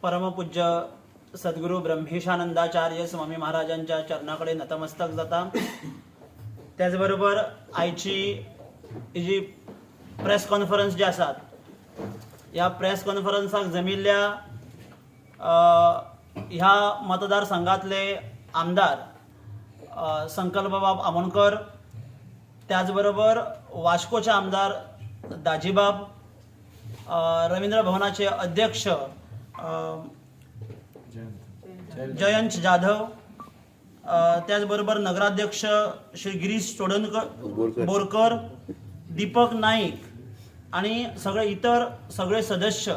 परमपूज्य सद्गुरू ब्रह्मेशानंदाचार्य स्वामी महाराजांच्या चरणाकडे नतमस्तक जाता। त्याचबरोबर आयची जी प्रेस कॉन्फरन्स जी आसात, ह्या प्रेस कॉन्फरन्साक जमिल्ल्या ह्या मतदारसंघातले आमदार संकल्पबाब आमोणकर, त्याचबरोबर वास्कोचे आमदार दाजीबाब, रवींद्र भवनाचे अध्यक्ष जयंत जाधव, त्याचबरोबर नगराध्यक्ष श्री गिरीश चोडणकर बोरकर, दीपक नाईक आणि सगळे सदस्य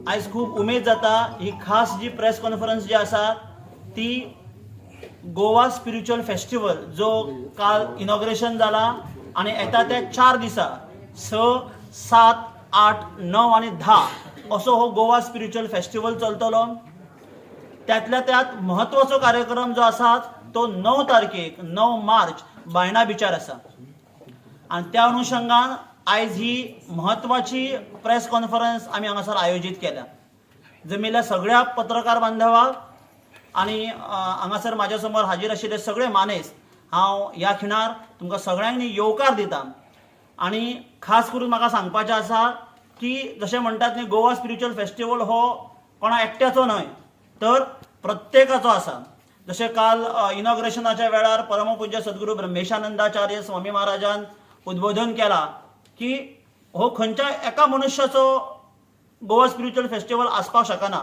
आज खूप उमेद जाता ही खास जी प्रेस कॉन्फरन्स जी आसा ती गोवा स्पिरिच्युअल फेस्टिवल जो काल इनॉग्रेशन जाला आणि येता ते 4 दिसा 6, 7, 8, 9 आणि 10 असो हो गोवा स्पिरिच्युअल फेस्टिवल चलतलो। त्यातल्या त्यात महत्वाचो कार्यक्रम जो आसा तो 9 तारखेक 9 मार्च बायणा बिचार आसा आणि त्या अनुषंगान आज ही महत्वाची प्रेस कॉन्फरन्स आम्ही हांगासर आयोजित केल्या। जमिल्ल्या सगळ्या पत्रकार बांधवांक आणि हांगासर माझ्या समोर हाजीर आशिल्ले सगळे मानेस हांव ह्या खिणार तुमकां सगळ्यांनी येवकार दिता। आणि खास करून म्हाका सांगपाचें आसा की जशें म्हणटात न्ही, गोवा स्पिरिच्युअल फेस्टिवल हो कोणा एकट्याचो न्हय तर प्रत्येकाचो आसा। जशें काल इनॉग्रेशनाच्या वेळार परमपूज्य सद्गुरू ब्रह्मेशानंदाचार्य स्वामी महाराजान उद्बोधन केला की हो खंयच्या एका मनुश्याचो गोवा स्पिरिच्युअल फेस्टिवल आसपाक शकना।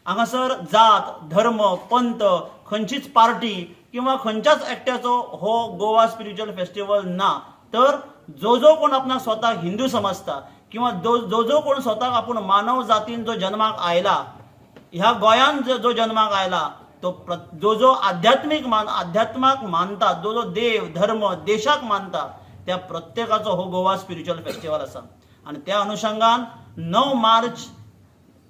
हांगासर जात, धर्म, पंथ, खंयचीच पार्टी किंवा खंयच्याच एकट्याचो हो गोवा स्पिरिच्युअल फेस्टिवल ना, तर जो कोण आपणाक स्वताक हिंदू समजता किंवा जो कोण स्वताक आपूण मानव जातीन जो जन्माक आयला, ह्या गोंयान जो जन्माक आयला, तो जो अध्यात्माक मानता, जो देव धर्म देशाक मानता, त्या प्रत्येकाचो हो गोवा स्पिरिच्युअल फेस्टिवल आसा। आणि त्या अनुषंगान 9 मार्च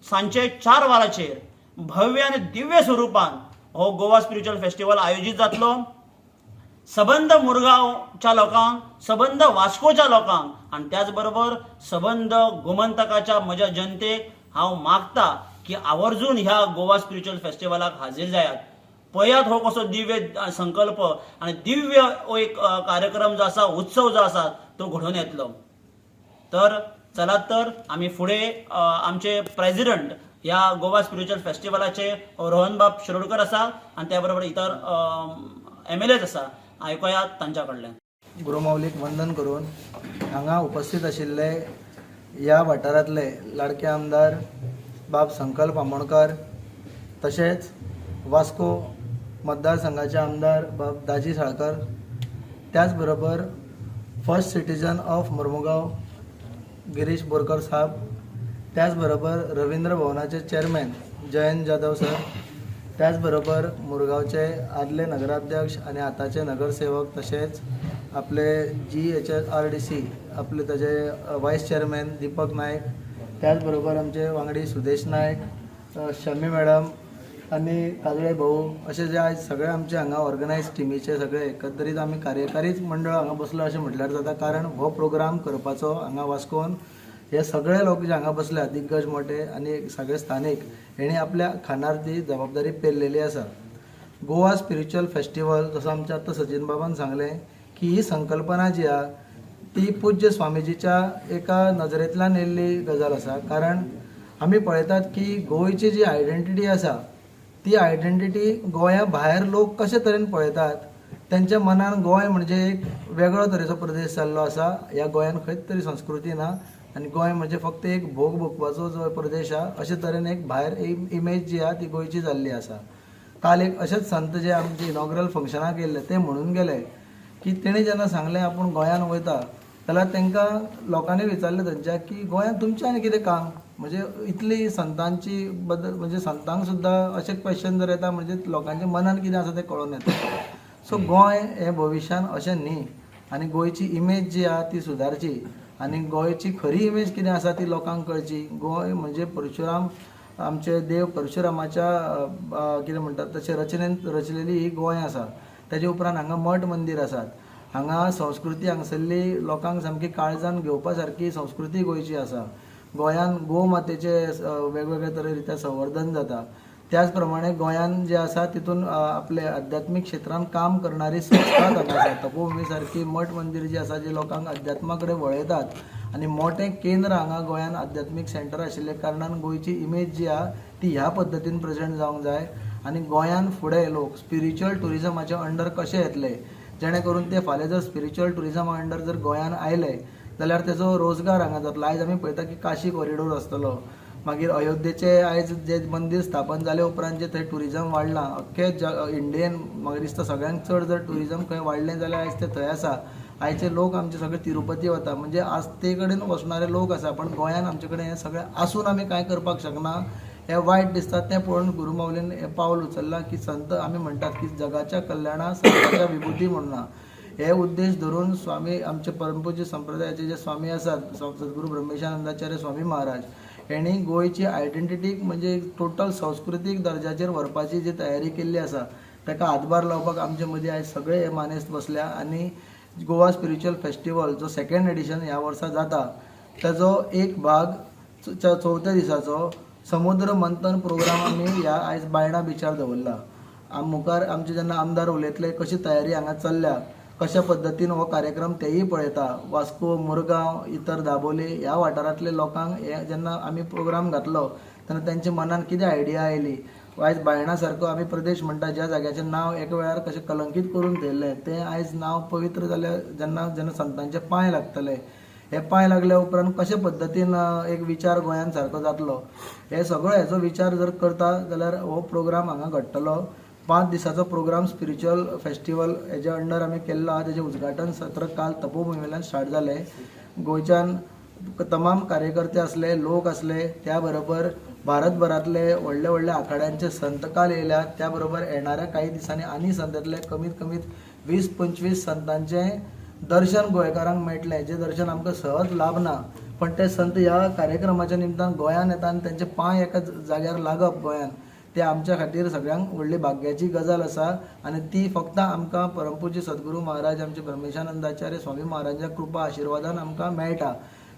सांचे 4 वरांचेर भव्य आणि दिव्य स्वरूपान हो गोवा स्पिरिच्युअल फेस्टिवल आयोजित जातलो। सबंद मुरगांवच्या लोकांक, सबंद वास्कोच्या लोकांक आणि त्याचबरोबर सबंद गोमंतकाच्या म्हज्या जनतेक हांव मागता की आवर्जून ह्या गोवा स्पिरिच्युअल फेस्टिवलाक हाजीर जायात। पळयात हो कसो दिव्य संकल्प आणि दिव्य एक कार्यक्रम जो आसा, उत्सव जो आसा तो घडून येतलो। तर चलात तर आम्ही फुडें आमचे प्रेसिडेंट ह्या गोवा स्पिरिच्युअल फेस्टिवलाचे रोहनबाब शिरोडकर आसा आणि त्या बरोबर इतर MLAs आसा, आयकुयात तांच्या कडल्यान। गुरुमाऊलीक वंदन करून हांगा उपस्थित आशिल्ले ह्या वाठारांतले लाडके आमदार बाब संकल्प आमोणकर, तशेंच वास्को मतदारसंघाचे आमदार बाब दाजी साळकर, त्याच बरोबर first citizen of Mormugao Girish Borkar sahab, त्याचबरोबर रवींद्र भवनाचे चेअरमॅन जयंत जाधव सर, त्याचबरोबर मुरगांवचे आदले नगराध्यक्ष आणि आताचे नगरसेवक, तसेच आपले GHRDC आपले ताचे वायस चेअरमॅन दीपक नायक, त्याचबरोबर आमचे वांगडी सुदेश नायक, शमी मॅडम आणि काजळे भाऊ, असे जे आज सगळे आमचे हांगा ऑर्गनायज टिमीचे सगळे एकत्रीत आमी कार्यकारीच मंडळ हांगा बसलो अशें म्हटल्यार जाता। कारण हो प्रोग्राम करपाचो हांगा वास्कोन हे सगळे लोक जे हांगा बसल्या, दिग्गज मोठे आणि सगळे स्थानिक, हेणी आपल्या खांदार ती जबाबदारी पेललेली आसा। गोवा स्पिरिच्युअल फेस्टिवल जसं आमच्या आतां सचिन बाबान सांगलें की ही संकल्पना जी आहा ती पूज्य स्वामीजीच्या एका नजरेंतल्यान येयल्ली गजाल आसा। कारण आमी पळयतात की गोंयची जी आयडेंटिटी आसा ती आयडेंटिटी गोंया भायर लोक कशे तरेन पळयतात, त्यांच्या मनान गोंय म्हणजे एक वेगळो तरेचो प्रदेश जाल्लो आसा। ह्या गोंयान खंयच तरी संस्कृती ना आणि गोंय म्हणजे फक्त एक भोग भोगपाचो जो प्रदेश आहा, अशे तरेन एक भायर इमेज जी आहा ती गोंयची जाल्ली आसा। काल एक अशेंच संत जे आमचे इनॉग्रल फंक्शनाक येयल्ले ते म्हणून गेले की तेणी जेन्ना सांगलें आपूण गोंयान वयता जाल्यार तांकां लोकांनी विचारलें थंयच्या की गोंयान तुमचें आनी कितें काम, म्हणजे इतली संतांची बद्दल, म्हणजे संतांक सुद्दां अशें क्वेश्चन जर येता म्हणजे लोकांच्या मनान कितें आसा तें कळून येता। सो गोंय हे भविश्यान अशें न्ही आनी गोंयची इमेज जी आहा ती सुदारची आनी गोंयची खरी इमेज कितें आसा ती लोकांक कळची। गोंय म्हणजे परशुराम, आमचे देव परशुरामाच्या कितें म्हणटात तशें रचनेन रचलेली ही गोंय आसा। ताजे उपरांत हांगा मठ मंदिर आसात, हांगा संस्कृती हांगसरली लोकांक सामकी काळजान घेवपा सारकी संस्कृती गोंयची आसा। गोंयान गोमातेचे वेगवेगळे तरेरित्या संवर्धन जाता. त्याच प्रमाणे गोंयान जे आसा तितून आपले आध्यात्मीक क्षेत्रांत काम करणारी संस्था हांगा आसा. तपोभुमी सारकी मठ मंदिर जी आसा जी लोकांक अध्यात्मा कडेन वळयतात आनी मोठें केंद्र हांगा गोंयान आध्यात्मीक सेंटर आशिल्ले कारणान गोंयची इमेज जी आहा ती ह्या पद्दतीन प्रेझेंट जावंक जाय आनी गोंयान फुडें लोक स्पिरिच्युअल टुरिजमाच्या अंडर कशे येतले, जेणे करून ते फाल्यां जर स्पिरिच्युअल टुरिजमा अंडर जर गोंयान आयले जाल्यार तेजो रोजगार हांगा जातलो. आयज आमी पळयता की काशी कॉरिडोर आसतलो, मागीर अयोध्येचे आयज जे मंदिर स्थापन जाले उपरांत जे थंय टुरिजम वाडलां अख्खे इंडियेन म्हाका दिसता सगळ्यांत चड जर टुरिजम खंय वाडलें जाल्यार आयज ते थंय आसा. आयचे लोक आमचे सगळे तिरुपती वता, म्हणजे आस्ते कडेन वचणारे लोक आसा, पण गोंयान आमचे कडेन हें सगळें आसून आमी कांय करपाक शकना. हें वायट दिसता. तें पळोवन गुरू माऊलीन हें पावल उचललां की संत आमी म्हणटात की जगाच्या कल्याणा संतांच्या विभुती म्हणना. हे उद्देश धरून स्वामी आमचे परमपूज्य संप्रदायाचे जे स्वामी आसात सद्गुरू ब्रह्मेशानंदाचार्य स्वामी महाराज हेणी गोंयची आयडेंटिटी म्हणजे टोटल संस्कृतीक दर्जाचेर व्हरपाची जी तयारी केल्ली आसा ताका हातभार लावपाक आमचे मदीं आयज सगळे हे मानेस्त बसल्या. आनी गोवा स्पिरिच्युअल फेस्टिवल जो 2nd एडिशन ह्या वर्सा जाता ताजो एक भाग 4थ्या दिसाचो समुद्र मंथन प्रोग्राम आमी ह्या आयज बायणा बिचार दवरला. मुखार आमचे जेन्ना आमदार उलयतले कशी तयारी हांगा चल्ल्या, कशा पद्दतीन हो कार्यक्रम तेयी पळयता. वास्को, मुरगांव, इतर दाबोले ह्या वाठारांतले लोकांक हे जेन्ना आमी प्रोग्राम घातलो तेन्ना तांच्या मनान कितें आयडिया आयली. आयज बायणा सारको आमी प्रदेश म्हणटा ज्या जाग्याचें नांव एक वेळार कशें कलंकीत करून दवरलें तें आयज नांव पवित्र जालें. जेन्ना जेन्ना संतांचे पांय लागतले, हे पांय लागल्या उपरांत कशे पद्दतीन एक विचार गोंयान सारको जातलो हे सगळो हेचो विचार जर करता जाल्यार हो प्रोग्राम हांगा घडटलो. 5 दिसाचो प्रोग्राम स्पिरिच्युअल फेस्टिवल हेजे अंडर आमी केल्लो आहा. तेजें उद्घाटन सत्र काल तपोभुमीवेल्यान स्टार्ट जालें. गोंयच्यान तमाम कार्यकर्ते असले, लोक असले, त्या बरोबर भारतभरांतले व्हडले व्हडले आखाड्यांचे संत काल येयल्यात. त्या बरोबर येणाऱ्या काही दिसांनी आनी संत येतले. कमीत कमीत 20-25 संतांचें दर्शन गोंयकारांक मेळटलें, जें दर्शन आमकां सहज लाभना, पण ते संत ह्या कार्यक्रमाच्या निमतान गोंयान येता आनी तांचे पांय एका जाग्यार लागप गोंयान ते आमच्या खातीर सगळ्यांक व्हडली भाग्याची गजाल आसा. आनी ती फक्त आमकां परमपूज्य सद्गुरू महाराज आमचे ब्रह्मेशानंदाचार्य स्वामी महाराजांच्या कृपा आशिर्वादान आमकां मेळटा.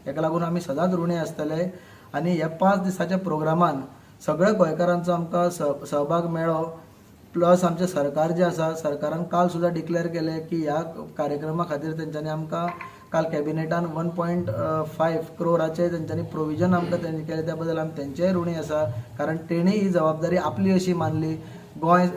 हेका लागून आमी सदांच ऋणी आसतले. आनी ह्या 5 दिसाच्या प्रोग्रामान सगळ्या गोंयकारांचो आमकां सहभाग मेळ्ळो. प्लस आमचे सरकार जे आसा सरकारान काल सुद्दां डिक्लेअर केलें की ह्या कार्यक्रमा खातीर तेंच्यांनी आमकां काल कॅबिनेटान 1.5 करोडाचे तेंच्यांनी प्रोविजन आमकां तेंणी केलें. त्या बद्दल आमी तेंचेय ऋणी आसा, कारण तेणी ही जबाबदारी आपली अशी मानली. गोंय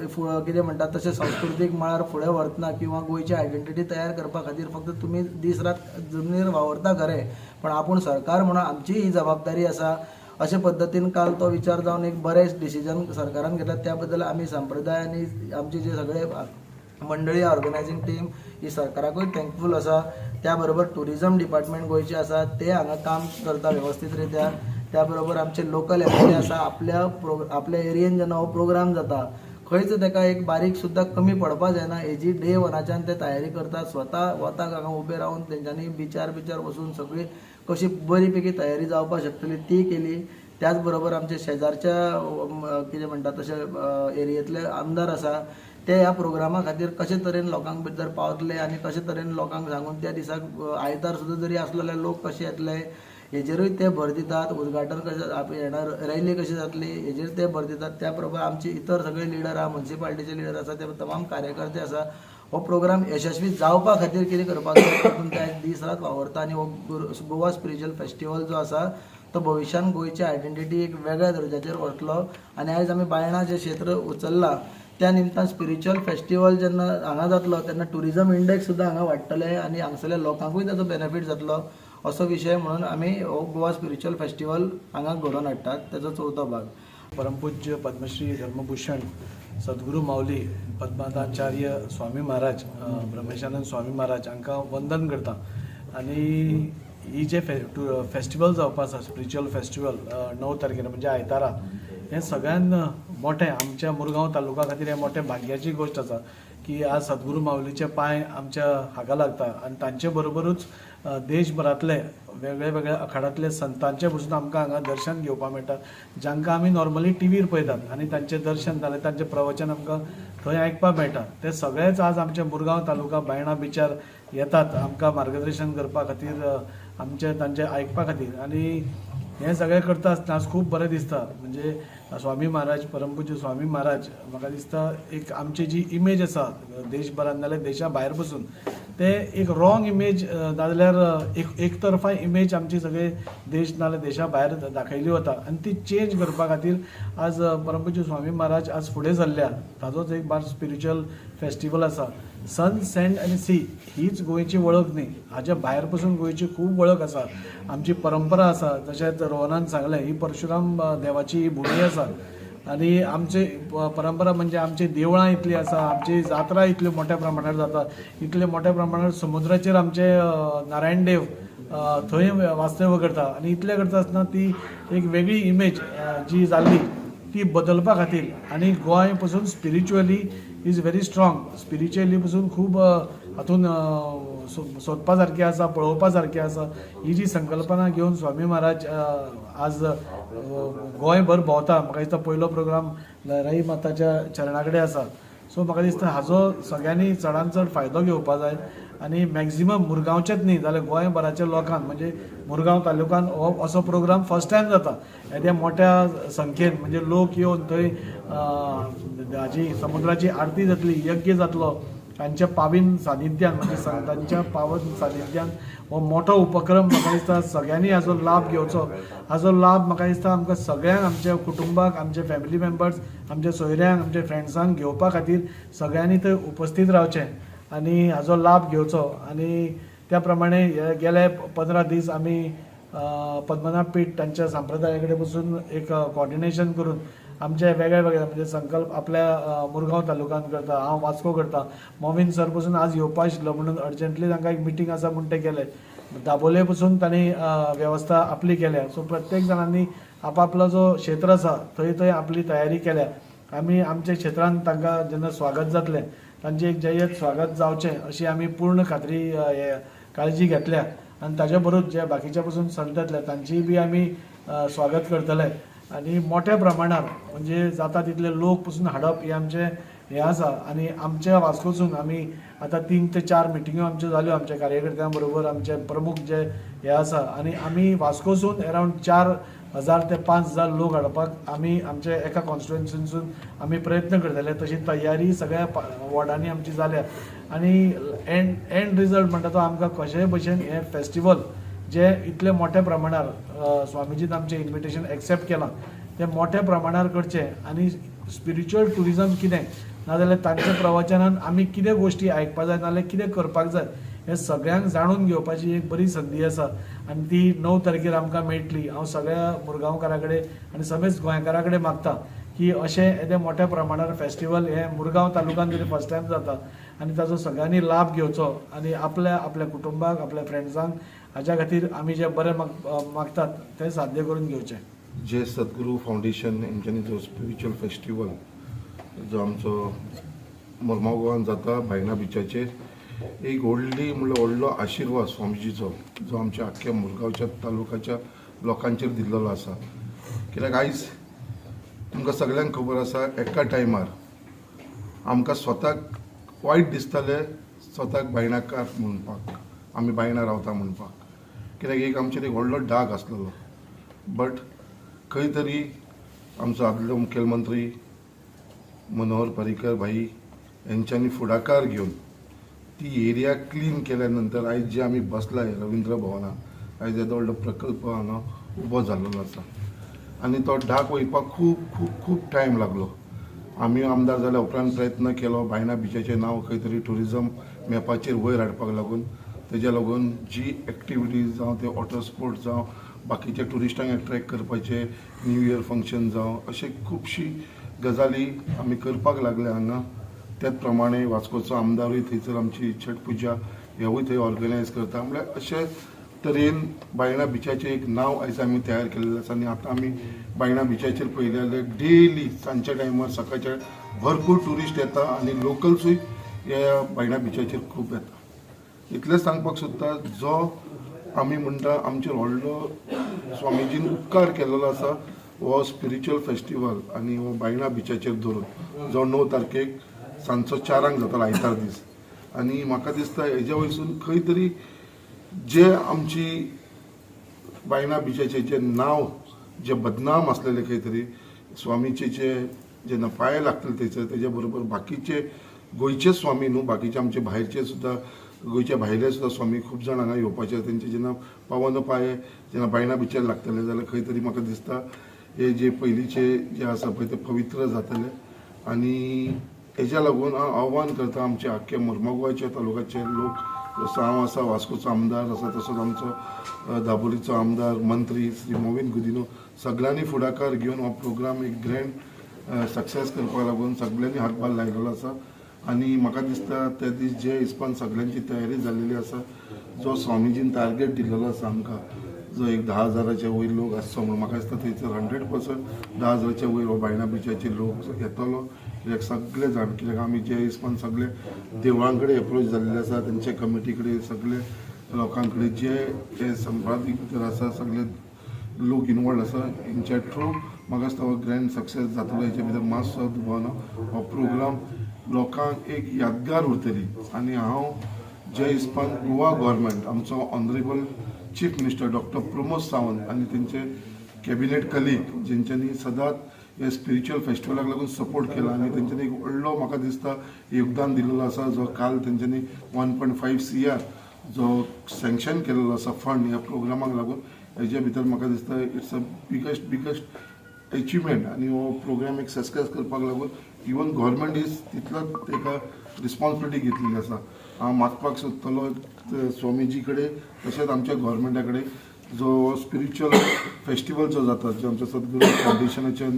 कितें म्हणटात तशें सांस्कृतीक मळार फुडें व्हरतना किंवा गोंयची आयडेंटिटी तयार करपा खातीर फक्त तुमी दीस रात जमनीर वावरता खरें, पण आपूण सरकार म्हणून आमची ही जबाबदारी आसा. अशे पद्दतीन काल तो विचार जावन एक बरें डिसिजन सरकारान घेतला. त्या बद्दल आमी संप्रदाय आनी आमचे जे सगळे मंडळी ऑर्गनायझींग टीम ही सरकाराकूय थँकफूल आसा. त्या बरोबर टुरिजम डिपार्टमेंट गोंयचे आसा ते हांगा काम करता वेवस्थीत रित्या. त्या बरोबर आमचे लोकल एमएलए आसा. आपल्या एरियेन जेन्ना हो प्रोग्राम जाता खंयच ताका एक बारीक सुद्दां कमी पडपा जायना हेजी डे 1च्यान ते तयारी करतात. स्वता वताक हांगा उबे रावन तेंच्यांनी बिचार वचून सगळी कशी बरी पैकी तयारी जावपाक शकतली ती केली. त्याच बरोबर आमचे शेजारच्या कितें म्हणटात तशे एरियेंतले आमदार आसा ते ह्या प्रोग्रामा खातीर कशे तरेन लोकांक भितर पावतले आनी कशे तरेन लोकांक सांगून त्या दिसाक आयतार सुद्दां जरी आसलो जाल्यार लोक कशे येतले हेजेरूय ते भर दितात. उद्घाटन कशें येणार, रॅली कशी जातली हेजेर ते भर दितात. त्या बरोबर आमचे इतर सगळे लिडर आहा, म्युन्सिपाल्टीचे लिडर आसा, ते तमाम कार्यकर्ते आसा. हो प्रोग्राम यशस्वी जावपा खातीर कितें करपाक जाय तातूंत ते दीस रात वावरता. आनी हो गोवा स्पिरिच्युअल फेस्टिवल जो आसा तो भविश्यान गोंयची आयडेंटिटी एक वेगळ्या दर्जाचेर व्हरतलो. आनी आयज आमी बायणा जे क्षेत्र उचल्लां त्या निमतान स्पिरिच्युअल फेस्टिवल जेन्ना हांगा जातलो तेन्ना टुरिजम इंडेक्स सुद्दां हांगा वाडटले आनी हांगसरल्या लोकांकूय ताचो बेनिफीट जातलो असो विशय म्हणून आमी हो गोवा स्पिरिच्युअल फेस्टिवल हांगा घडोवन हाडटात. ताचो 4थो भाग. परमपूज्य पद्मश्री धर्मभूषण सद्गुरू माऊली पद्मनाथाचार्य स्वामी महाराज ब्रह्मेशानंद स्वामी महाराज हांकां वंदन करता. आनी ही जे फेस्टिवल जावपा आसा स्पिरिच्युअल फेस्टिवल 9 तारखेर म्हणजे आयतारा हें सगळ्यान मोठें आमच्या मुरगांव तालुका खातीर हें मोठें भाग्याची गोश्ट आसा की आज सद्गुरू माऊलीचे पांय आमच्या हाका लागता. आनी तांचे बरोबरूच देशभरांतले वेगळे वेगळे आखाड्यांतले संतांचे पसून आमकां हांगा दर्शन घेवपाक मेळटा, जांकां आमी नॉर्मली टीव्हीर पळयतात आनी तांचें दर्शन जालें तांचें प्रवचन आमकां थंय आयकपाक मेळटा. ते सगळेच आज आमच्या मुरगांव तालुका बायणा बिचार येतात आमकां मार्गदर्शन करपा खातीर, आमचे तांचे आयकपा खातीर. आनी हे सगळें करता आसतना आज खूब बरें दिसता. म्हणजे स्वामी महाराज, परमपूज्य स्वामी महाराज, म्हाका दिसता एक आमची जी इमेज आसा देशभरांत नाजाल्यार देशा भायर पसून ते एक रॉंग इमेज नाजाल्यार एक तरफा इमेज आमची सगळे देश नाजाल्यार देशा भायर दाखयली वता आनी ती चेंज करपा खातीर आज परमपूज्य स्वामी महाराज आज फुडें सरल्या. ताजोच एक बार स्पिरिच्युअल फेस्टिवल आसा. सन, सँड आनी सी हीच गोंयची वळख न्ही, हाच्या भायर पसून गोंयची खूब वळख आसा. आमची परंपरा आसा, जशें रोहनान सांगलें, ही परशुराम देवाची ही भुमी आसा आनी आमची परंपरा म्हणजे आमची देवळां इतली आसा, आमची जात्रा इतल्यो मोठ्या प्रमाणार जाता, इतले मोठ्या प्रमाणार समुद्राचेर आमचे नारायण देव थंय वास्तव्य करता आनी इतलें करता आसतना ती एक वेगळी इमेज जी जाल्ली ती बदलपा खातीर आनी गोंय पसून spiritually is very strong. Spiritually पसून खूब हातून सोदपा सारकें आसा, पळोवपा सारकें आसा. ही जी संकल्पना घेवन स्वामी महाराज आज गोंयभर भोंवता. म्हाका दिसता पयलो प्रोग्राम लहराई माताच्या चरणा कडेन आसा. सो म्हाका दिसता हाजो सगळ्यांनी चडांत चड फायदो घेवपा जाय आनी मॅक्झिमम मुरगांवचेच न्ही जाल्यार गोंयभराच्या लोकांक म्हणजे मुरगांव तालुक्यान हो असो प्रोग्राम फर्स्ट टायम जाता. येद्या मोठ्या संख्येन म्हणजे लोक येवन थंय हाजी समुद्राची आरती जातली, यज्ञ जातलो तांच्या पावीन सानिध्यान म्हणजे संतांच्या पावन सानिध्यान हो मोठो उपक्रम म्हाका दिसता सगळ्यांनी हाजो लाभ घेवचो. हाजो लाभ म्हाका दिसता आमकां सगळ्यांक, आमच्या कुटुंबाक, आमचे फॅमिली मेंबर्स, आमच्या सोयऱ्यांक, आमच्या फ्रेंड्सांक घेवपा खातीर सगळ्यांनी थंय उपस्थित रावचें आनी हाजो लाभ घेवचो. आनी त्या प्रमाणे गेले 15 दीस आमी पद्मनाभ पीठ तांच्या संप्रदाया कडेन बसून एक कॉर्डिनेशन करून आमचे वेगळे वेगळे म्हणजे संकल्प आपल्या मुरगांव तालुक्यात करता, हांव वास्को करता. मोमीन सर पसून आज येवपा आशिल्लो म्हणून अर्जंटली तांकां एक मिटींग आसा म्हणून ते गेले. दाबोले पसून तांणी वेवस्था आपली केल्या. सो प्रत्येक जाणांनी आपापलो जो क्षेत्र आसा थंय थंय आपली तयारी केल्या. आमी आमच्या क्षेत्रांत तांकां जेन्ना स्वागत जातलें तांचें एक जय्यत स्वागत जावचें अशी आमी पूर्ण खात्री काळजी घेतल्या आनी ताचे बरोबर जे बाकीच्या पसून संत येतले तांचीय बी आमी स्वागत करतले आनी मोठ्या प्रमाणार म्हणजे जाता तितले लोक पसून हाडप हे आमचें हें आसा. आनी आमच्या वास्कोसून आमी आतां 3 ते 4 मिटिंग्यो आमच्यो जाल्यो आमच्या कार्यकर्त्यां बरोबर, आमचे प्रमुख जे हे आसा आनी आमी वास्कोसून अरावंड 4,000 ते 5,000 लोक हाडपाक आमी आमच्या एका कॉन्स्टिट्युएन्सीसून आमी प्रयत्न करतले. तशी तयारी सगळ्या वॉर्डांनी आमची जाल्या आनी एंड रिजल्ट म्हणटा तो आमकां कशेय भशेन हें फेस्टिवल जे इतले मोठ्या प्रमाणार स्वामीजीन आमचें इन्विटेशन एक्सेप्ट केलां तें मोठ्या प्रमाणार करचें आनी स्पिरिच्युअल टुरिजम कितें नाजाल्यार तांच्या प्रवचनान आमी कितें गोश्टी आयकपा जाय नाजाल्यार कितें करपाक जाय हें सगळ्यांक जाणून घेवपाची एक बरी संदी आसा आनी ती 9 तारखेर आमकां मेळटली. हांव सगळ्या मुरगांवकारां कडेन आनी समेस्त गोंयकारां कडेन मागता की अशें येदे मोठ्या प्रमाणार फेस्टिवल हे मुरगांव तालुक्यान तरी फर्स्ट टायम जाता आनी ताजो सगळ्यांनी लाभ घेवचो आनी आपल्या कुटुंबाक, आपल्या फ्रेंड्सांक हाच्या खातीर आमी जे बरें मागतात ते साध्य करून घेवचें. जे सद्गुरू फावंडेशन हेंच्यांनी जो स्पिरिच्युअल फेस्टिवल जो आमचो मुरगांव गोवान जाता बायणा बिचाचेर एक व्हडलो आशिर्वाद स्वामीजीचो जो आमच्या आख्ख्या मुरगांवच्या तालुक्याच्या लोकांचेर दिल्लो आसा. कित्याक आयज तुमकां सगळ्यांक खबर आसा एका टायमार आमकां स्वताक वायट दिसतालें स्वताक बायणाकार म्हणपाक, आमी बायणा रावता म्हणपाक, कित्याक एक आमचेर एक व्हडलो डाग आसलेलो. बट खंय तरी आमचो आदलो मुखेलमंत्री मनोहर पर्रीकर भाई यांच्यांनी फुडाकार घेवन ती एरिया क्लीन केल्या नंतर आयज जे आमी बसलाय रवींद्र भवनात आयज येदो व्हडलो प्रकल्प हांगा उबो जाल्लो आसा आनी तो डाग वयपाक खूब खूब खूब टायम लागलो. आमी आमदार जाल्या उपरांत प्रयत्न केलो बायणा बिचाचें नांव खंय तरी टुरिजम मॅपाचेर वयर हाडपाक लागून. तेज्या लागून जी एक्टिविटीज जावं ते वॉटर स्पोर्ट्स जावं बाकीचे टुरिस्टांक एट्रॅक्ट करपाचे न्यू इयर फंक्शन जावं अशे खुबशी गजाली आमी करपाक लागले हांगा. त्याच प्रमाणे वास्कोचो आमदारूय थंयसर आमची छट पुजा हेवूय थंय ऑर्गनायज करता. म्हळ्यार अशे तरेन बायणा बिचाचें एक नांव आयज आमी तयार केल्लें आसा आनी आतां आमी बायणा बिचाचेर पळयलें जाल्यार डेली सांजच्या टायमार सकाळच्या भरपूर टुरिस्ट येता आनी लोकल्सूय ह्या बायणा बिचाचेर खूब येता. इतलें सांगपाक सोदता जो आमी म्हणटा आमचेर व्हडलो स्वामीजीन उपकार केल्लो आसा हो स्पिरिच्युअल फेस्टिवल आनी हो बायणा बिचाचेर धरून जो 9 तारखेक सांजचो 4 जातालो आयतार दीस. आनी म्हाका दिसता हेज्या वयरसून खंय तरी जे आमची बायना बिचाचे जे नाव जे बदनाम असलेले खंय तरी स्वामीचे जेन्ना पांय लागतले तेच्या बरोबर बाकीचे गोंयचे स्वामी न्हू बाकीचे आमचे भायरचे सुद्दां गोंयच्या भायले सुद्दां स्वामी खूब जाण हांगा येवपाचे तेंचे जेन्ना पावन पांय जेन्ना बायना बिचार लागतले जाल्यार खंय तरी म्हाका दिसता हे जे पयलींचे जे आसा पळय ते पवित्र जातले आनी हेज्या लागून हांव आव्हान करता आमचे आख्खे मुर्मुगांवचे तालुक्याचे लोक जसो हांव आसा वास्कोचो आमदार आसा तसोच आमचो दाबोलीचो आमदार मंत्री श्री मोविन गुदिनो सगळ्यांनी फुडाकार घेवन हो प्रोग्राम एक ग्रँड सक्सेस करपाक लागून सगळ्यांनी हातभार लायलेलो आसा आनी म्हाका दिसता त्या दीस जे हिसपान सगळ्यांची तयारी जाल्लेली आसा जो स्वामीजीन टार्गेट दिल्लो आसा आमकां जो एक 10,000च्या वयर लोक आसचो म्हणून म्हाका दिसता थंयसर 100% 10,000च्या वयर हो बायना बिचाचे लोक येतलो कित्याक सगळे जाण कित्याक आमी जे हिसपान सगळे देवळां कडेन एप्रोच जाल्ले आसा तेंचे कमिटी कडेन सगळे लोकां कडेन जे संपादीक भितर आसा सगळे लोक इनवॉल्ड आसा हेंच्या थ्रू म्हाका दिसता हो ग्रँड सक्सेस जातलो हेचे भितर मातसो दुबाव ना हो प्रोग्राम लोकांक एक यादगार उरतली आनी हांव जे हिसपान गोवा गव्हर्मेंट आमचो honourable chief minister doctor Pramod Sawant आनी तेंचे कॅबिनेट कलीग जेंच्यांनी सदांच हे स्पिरिच्युअल फेस्टिवलाक लागून सपोर्ट केला आनी तेंच्यांनी एक व्हडलो म्हाका दिसता योगदान दिल्लो आसा जो काल तेंच्यांनी 1.5 CR जो सँक्शन केलेलो आसा फंड ह्या प्रोग्रामाक लागून हेजे भितर म्हाका दिसता इट्स अ बिगस्ट अचिवमेंट आनी हो प्रोग्राम एक सक्सेस करपाक लागून इवन गव्हर्मेंट इज तितलोच ताका रिस्पॉन्सिबिलिटी घेतलेली आसा हांव मागपाक सोदतलो स्वामीजी कडेन तशेंच आमच्या गव्हर्मेंटा कडेन जो स्पिरिच्युअल फेस्टिवल जो जाता जो आमच्या सद्गुरू फाउंडेशनाच्या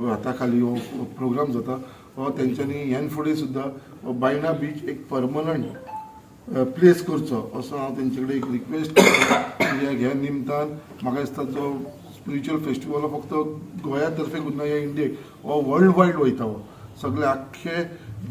हाता खाली हो प्रोग्राम जाता हो तेंच्यांनी ह्यान फुडें सुद्दां हो बायना बीच एक परमनंट प्लेस करचो असो हांव तेंचे कडेन एक रिक्वेस्ट करता ह्या निमतान म्हाका दिसता जो स्पिरिच्युअल फेस्टिवल हो फक्त गोंया तर्फे ना ह्या इंडियेक हो वर्ल्ड वायड वयता हो सगळे आख्खे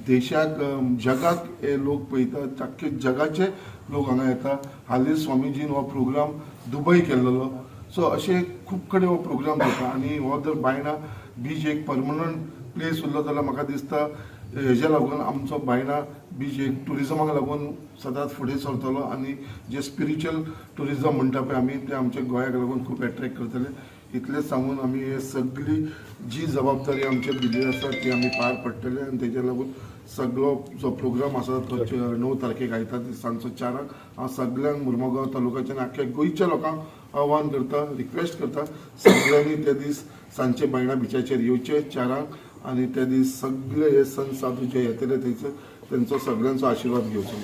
देशाक जगाक हे लोक पळयतात आख्खे जगाचे लोक हांगा येता हालीं स्वामीजीन हो प्रोग्राम दुबय केल्लो सो अशे खूब कडेन हो प्रोग्राम जाता आनी हो जर बायना बीच एक परमनंट प्लेस उरलो जाल्यार म्हाका दिसता हेजे लागून आमचो बायना बीच एक टुरिजमाक लागून सदांच फुडें सरतलो आनी जे स्पिरिच्युअल टुरिजम म्हणटा पळय आमी ते आमच्या गोंयाक लागून खूब एट्रॅक्ट करतले इतलेंच सांगून आमी हे सगळी जी जबाबदारी आमच्या भितर आसा ती आमी पार पडटले आनी तेज्या लागून सगळो जो प्रोग्राम आसा तो 9 तारखेक आयतार सांजचो 4 हांव सगळ्यांक मुर्मुगांव तालुक्याच्या आनी आख्ख्या गोंयच्या लोकांक आव्हान करता रिक्वेस्ट करता सगळ्यांनी ते दीस सांजचे बायणा बिचाचेर येवचे 4 आनी ते दीस सगळे हे संत साधू जे येतले थंयसर तेंचो सगळ्यांचो आशिर्वाद घेवचो